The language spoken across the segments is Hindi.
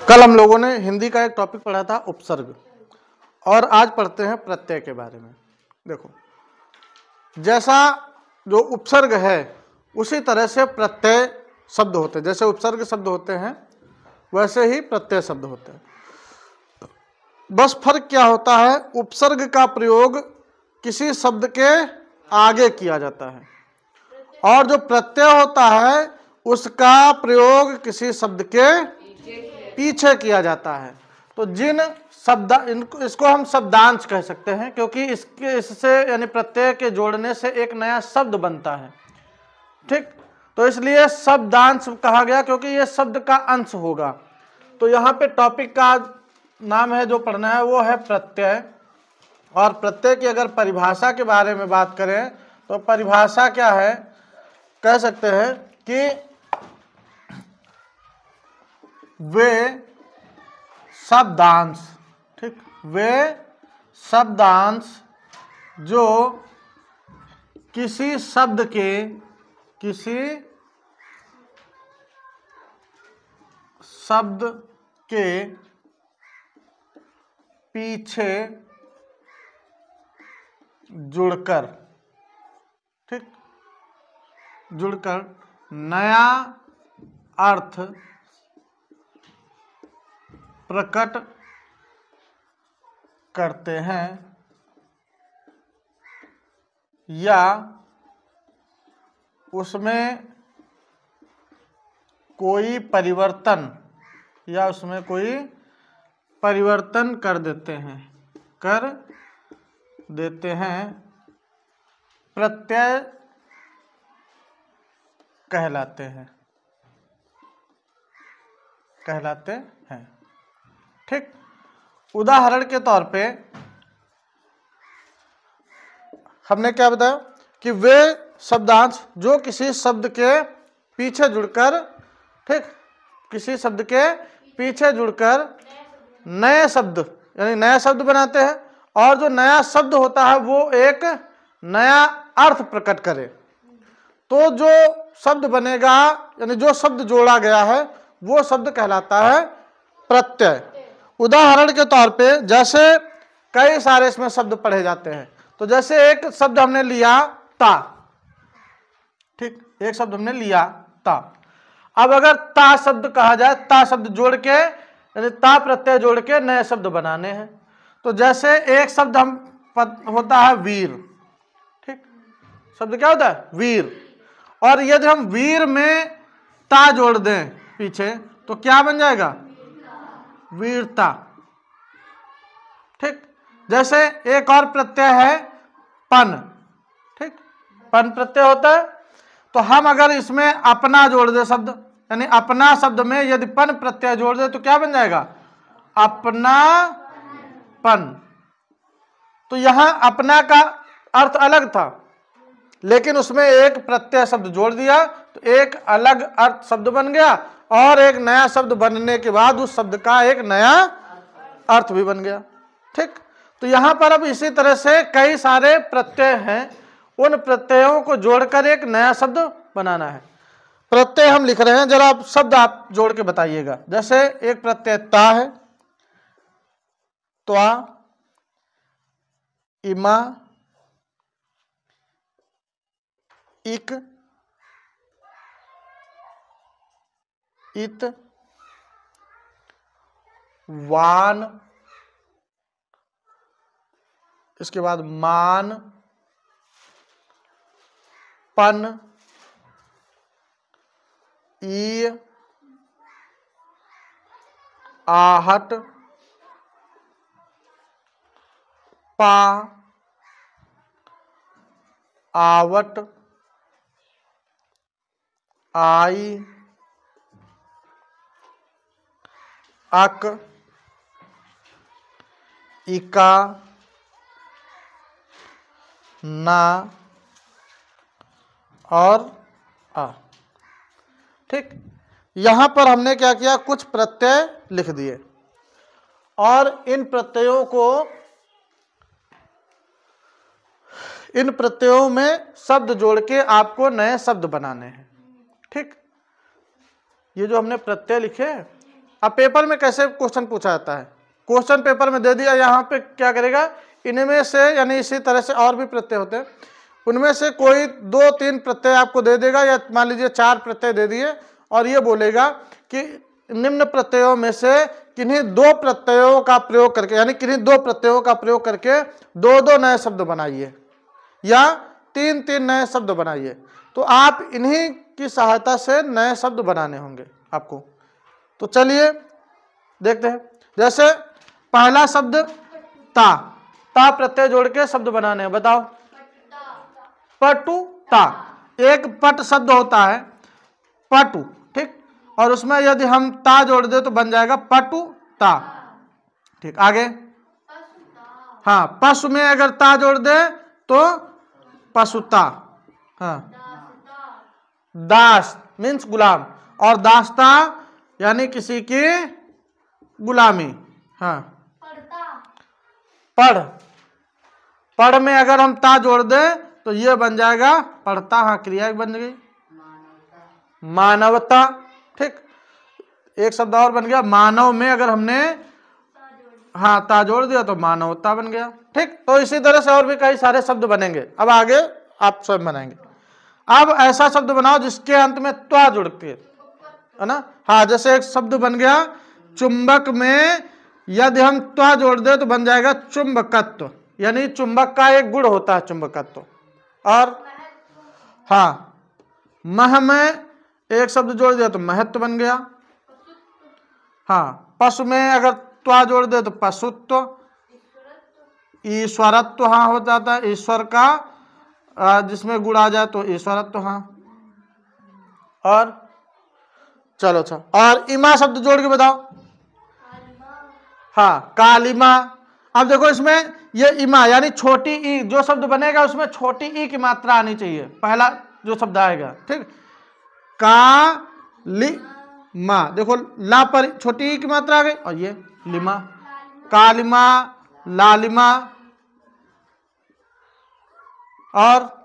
कल हम लोगों ने हिंदी का एक टॉपिक पढ़ा था उपसर्ग, और आज पढ़ते हैं प्रत्यय के बारे में। देखो, जैसा जो उपसर्ग है उसी तरह से प्रत्यय शब्द होते हैं। जैसे उपसर्ग शब्द होते हैं वैसे ही प्रत्यय शब्द होते हैं। बस फर्क क्या होता है, उपसर्ग का प्रयोग किसी शब्द के आगे किया जाता है और जो प्रत्यय होता है उसका प्रयोग किसी शब्द के पीछे किया जाता है। तो जिन शब्द इसको हम शब्दांश कह सकते हैं, क्योंकि इससे यानी प्रत्यय के जोड़ने से एक नया शब्द बनता है। ठीक, तो इसलिए शब्दांश कहा गया क्योंकि ये शब्द का अंश होगा। तो यहाँ पे टॉपिक का नाम है जो पढ़ना है वो है प्रत्यय। और प्रत्यय की अगर परिभाषा के बारे में बात करें तो परिभाषा क्या है, कह सकते हैं कि वे शब्दांश, ठीक, वे शब्दांश जो किसी शब्द के पीछे जुड़कर, ठीक, जुड़कर नया अर्थ प्रकट करते हैं या उसमें कोई परिवर्तन कर देते हैं, प्रत्यय कहलाते हैं। ठीक, उदाहरण के तौर पे हमने क्या बताया कि वे शब्दांश जो किसी शब्द के पीछे जुड़कर, ठीक, किसी शब्द के पीछे जुड़कर नए शब्द यानी नया शब्द बनाते हैं, और जो नया शब्द होता है वो एक नया अर्थ प्रकट करे। तो जो शब्द बनेगा यानी जो शब्द जोड़ा गया है वो शब्द कहलाता है प्रत्यय। उदाहरण के तौर पे जैसे कई सारे इसमें शब्द पढ़े जाते हैं। तो जैसे एक शब्द हमने लिया ता, ठीक, एक शब्द हमने लिया ता। अब अगर ता शब्द कहा जाए, ता शब्द जोड़ के यानी ता प्रत्यय जोड़ के नए शब्द बनाने हैं। तो जैसे एक शब्द होता है वीर, ठीक, शब्द क्या होता है वीर, और यदि हम वीर में ता जोड़ दें पीछे तो क्या बन जाएगा वीरता। ठीक, जैसे एक और प्रत्यय है पन, ठीक, पन प्रत्यय होता है। तो हम अगर इसमें अपना जोड़ दे शब्द यानी अपना शब्द में यदि पन प्रत्यय जोड़ दे तो क्या बन जाएगा अपना पन। तो यहां अपना का अर्थ अलग था लेकिन उसमें एक प्रत्यय शब्द जोड़ दिया तो एक अलग अर्थ शब्द बन गया, और एक नया शब्द बनने के बाद उस शब्द का एक नया अर्थ भी बन गया। ठीक, तो यहां पर अब इसी तरह से कई सारे प्रत्यय हैं, उन प्रत्ययों को जोड़कर एक नया शब्द बनाना है। प्रत्यय हम लिख रहे हैं, जरा आप शब्द आप जोड़ के बताइएगा। जैसे एक प्रत्यय ता है, त्वा, इमा, इक, इत, वान, इसके बाद मान, पन, ई, आहट, पा, आवट, आई, अक, इका, ना और आ। ठीक, यहां पर हमने क्या किया, कुछ प्रत्यय लिख दिए और इन प्रत्ययों में शब्द जोड़ के आपको नए शब्द बनाने हैं। ठीक, ये जो हमने प्रत्यय लिखे अब पेपर में कैसे क्वेश्चन पूछा जाता है, क्वेश्चन पेपर में दे दिया, यहाँ पे क्या करेगा, इनमें से यानी इसी तरह से और भी प्रत्यय होते हैं, उनमें से कोई 2-3 प्रत्यय आपको दे देगा, या मान लीजिए 4 प्रत्यय दे दिए, और ये बोलेगा कि निम्न प्रत्ययों में से किन्हीं 2 प्रत्ययों का प्रयोग करके, यानी किन्हीं 2 प्रत्ययों का प्रयोग करके 2-2 नए शब्द बनाइए या 3-3 नए शब्द बनाइए। तो आप इन्हीं की सहायता से नए शब्द बनाने होंगे आपको। तो चलिए देखते हैं। जैसे पहला शब्द ता, ता प्रत्यय जोड़ के शब्द बनाने हैं, बताओ। पटुता, एक पट शब्द होता है पटु, ठीक, और उसमें यदि हम ता जोड़ दे तो बन जाएगा पटुता, ठीक। आगे, हाँ, पशु में अगर ता जोड़ दे तो पशुता, हाँ। दास मीन्स गुलाम, और दास्ता यानी किसी की गुलामी, हाँ। पढ़, पढ़ में अगर हम ता जोड़ दें तो ये बन जाएगा पढ़ता, हाँ, क्रिया बन गई मानवता, ठीक। एक शब्द और बन गया मानव में अगर हमने हाँ ता जोड़ दिया तो मानवता बन गया, ठीक। तो इसी तरह से और भी कई सारे शब्द बनेंगे। अब आगे आप स्वयं बनाएंगे। अब ऐसा शब्द बनाओ जिसके अंत में त्वा जुड़ के, है ना, हाँ। जैसे एक शब्द बन गया चुंबक में यदि हम त्वा जोड़ दे तो बन जाएगा चुंबकत्व, यानी चुंबक का एक गुण होता है चुंबकत्व। और हाँ, मह में एक शब्द जोड़ दिया तो महत्व बन गया, हाँ। पशु में अगर त्वा जोड़ दे तो पशुत्व, ईश्वरत्व, हाँ, हो जाता है ईश्वर का जिसमें गुण आ जाए तो ईश्वरत्व, हाँ। और चलो अच्छा, और इमा शब्द जोड़ के बताओ, हाँ, कालिमा। अब देखो इसमें ये इमा यानी छोटी ई, जो शब्द बनेगा उसमें छोटी ई की मात्रा आनी चाहिए, पहला जो शब्द आएगा, ठीक। कालिमा, देखो ला पर छोटी ई की मात्रा आ गई, और ये लिमा, कालिमा, लालिमा, और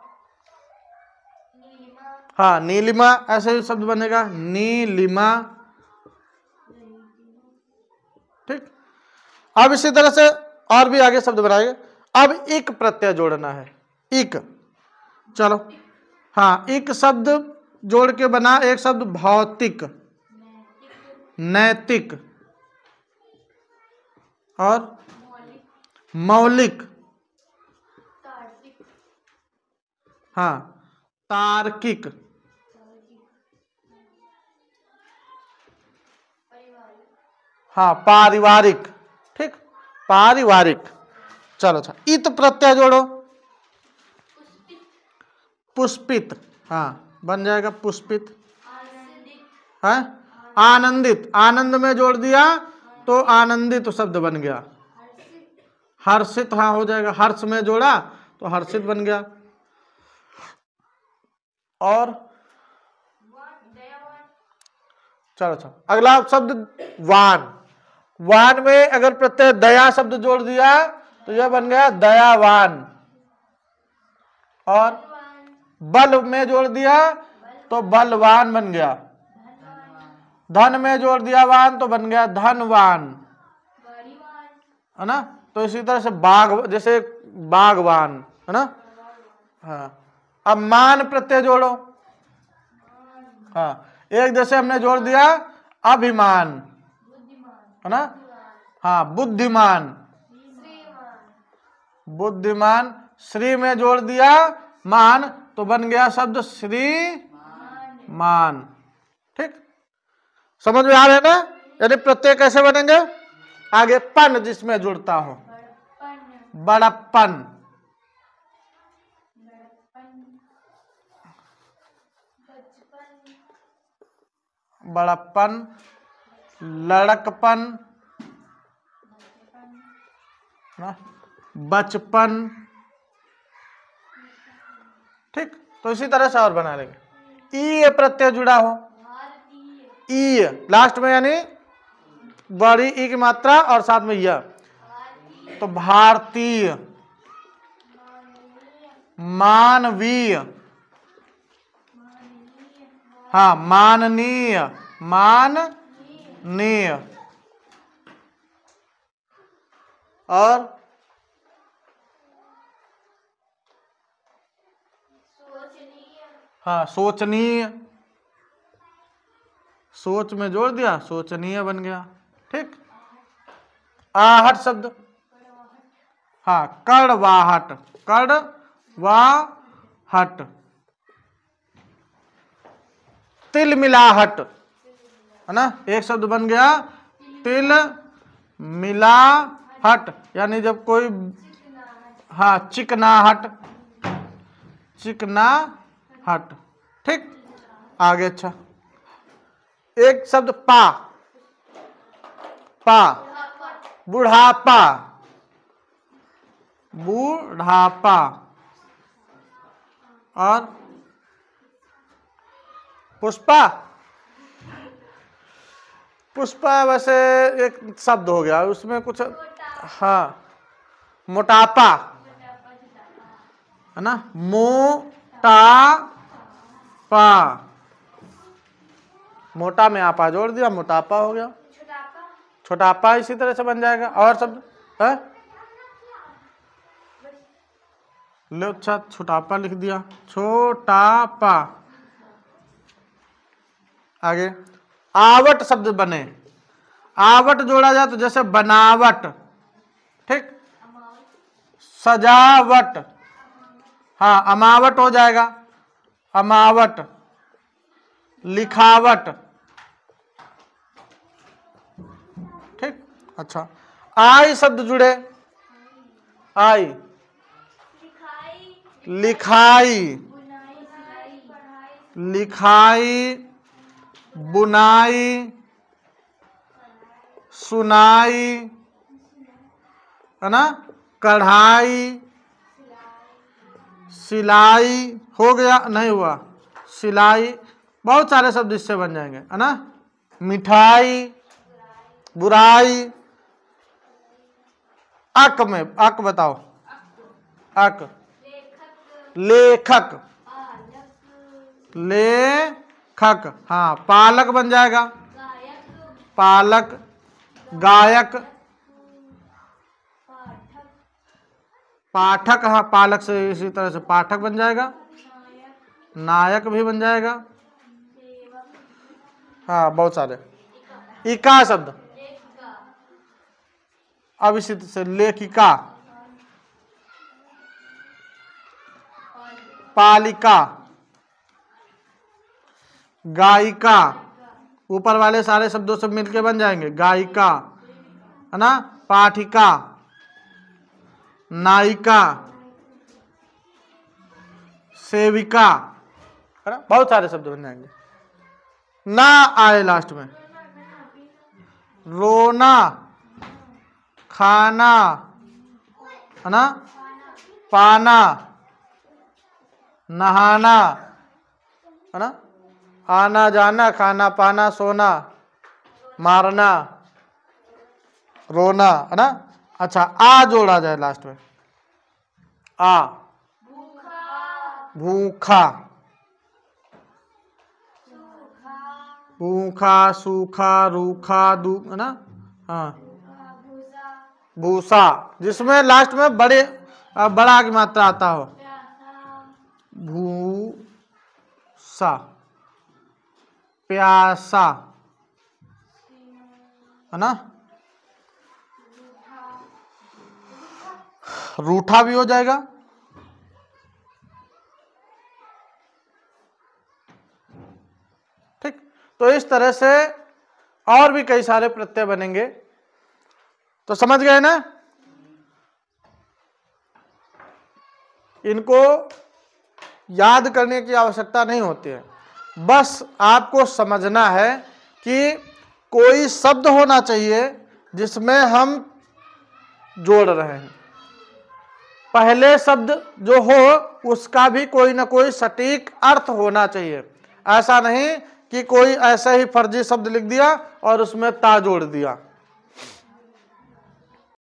हाँ नीलिमा, ऐसे ही शब्द बनेगा नीलिमा, ठीक। अब इसी तरह से और भी आगे शब्द बनाएंगे। अब इक प्रत्यय जोड़ना है, इक, चलो, हाँ। इक शब्द जोड़ के बना एक शब्द भौतिक, नैतिक, और मौलिक, हाँ, तार्किक, हाँ, पारिवारिक, ठीक, पारिवारिक। चलो अच्छा, इत प्रत्यय जोड़ो, पुष्पित, हाँ, बन जाएगा पुष्पित, है, आनंदित, आनंद में जोड़ दिया तो आनंदित शब्द बन गया, हर्षित, हाँ, हो जाएगा, हर्ष में जोड़ा तो हर्षित बन गया। और चलो अच्छा, अगला शब्द वान, वान में अगर प्रत्यय दया शब्द जोड़ दिया तो यह बन गया दयावान, और बल में जोड़ दिया तो बलवान बन गया, धन में जोड़ दिया वान तो बन गया धनवान, है ना। तो इसी तरह से बाग, जैसे बागवान, है ना, हाँ। अब मान प्रत्यय जोड़ो, हाँ, एक जैसे हमने जोड़ दिया अभिमान, है ना, हाँ, बुद्धिमान, बुद्धिमान, श्री में जोड़ दिया मान तो बन गया शब्द श्रीमान, ठीक। समझ में आ रहे हैं ना, यानी प्रत्यय कैसे बनेंगे। आगे पन जिसमें जुड़ता हो, बड़प्पन, बड़प्पन, लड़कपन, बचपन, ठीक। तो इसी तरह से और बना लेंगे। ई प्रत्यय जुड़ा हो, ई लास्ट में यानी बड़ी ई की मात्रा और साथ में यह, तो भारतीय, मानवीय, हाँ, माननीय, मान, नीय और हाँ सोचनीय, सोच में जोड़ दिया सोचनीय बन गया। ठीक। आहट शब्द, हाँ कड़वाहट, कड़वाहट। तिल मिलाहट है ना, एक शब्द बन गया तिल मिलाहट, यानी जब कोई हाँ चिकनाहट, चिकनाहट। ठीक। आगे अच्छा एक शब्द पा, पा बुढ़ापा, बुढ़ापा। और पुष्पा, पुष्पा वैसे एक शब्द हो गया उसमें कुछ, हाँ मोटापा है ना, मोटापा, मोटा में आपा जोड़ दिया मोटापा हो गया। छोटापा इसी तरह से बन जाएगा। और शब्द है लो, अच्छा छोटापा लिख दिया, छोटापा। आगे आवट शब्द बने, आवट जोड़ा जाए तो जैसे बनावट, ठीक, सजावट, हाँ अमावट हो जाएगा, अमावट, लिखावट। ठीक। अच्छा आई शब्द जुड़े, आई लिखाई, लिखाई बुनाई सुनाई है ना, कढ़ाई सिलाई हो गया, नहीं हुआ सिलाई, बहुत सारे शब्द इससे बन जाएंगे है ना। मिठाई बुराई। अक में अक बताओ, अक लेखक, लेखक, हाँ पालक बन जाएगा, पालक, गायक, पाठक, हाँ पालक से इसी तरह से पाठक बन जाएगा, नायक भी बन जाएगा, हाँ बहुत सारे। इका शब्द, अब इसी से लेखिका, पालिका, गायिका, ऊपर वाले सारे शब्दों से मिलके बन जाएंगे, गायिका है ना, पाठिका, नायिका, सेविका है ना, बहुत सारे शब्द बन जाएंगे। ना आए लास्ट में, रोना, खाना है ना, पाना, नहाना है ना, आना जाना, खाना पाना, सोना, मारना, रोना है ना। अच्छा आ जोड़ा जाए लास्ट में, आ भूखा, भूखा सूखा रूखा दू है ना, हाँ भूसा, जिसमें लास्ट में बड़े बड़ा की मात्रा आता हो, भूसा, प्यासा है ना, रूठा भी हो जाएगा। ठीक। तो इस तरह से और भी कई सारे प्रत्यय बनेंगे, तो समझ गए ना। इनको याद करने की आवश्यकता नहीं होती है, बस आपको समझना है कि कोई शब्द होना चाहिए जिसमें हम जोड़ रहे हैं। पहले शब्द जो हो उसका भी कोई ना कोई सटीक अर्थ होना चाहिए, ऐसा नहीं कि कोई ऐसा ही फर्जी शब्द लिख दिया और उसमें ता जोड़ दिया।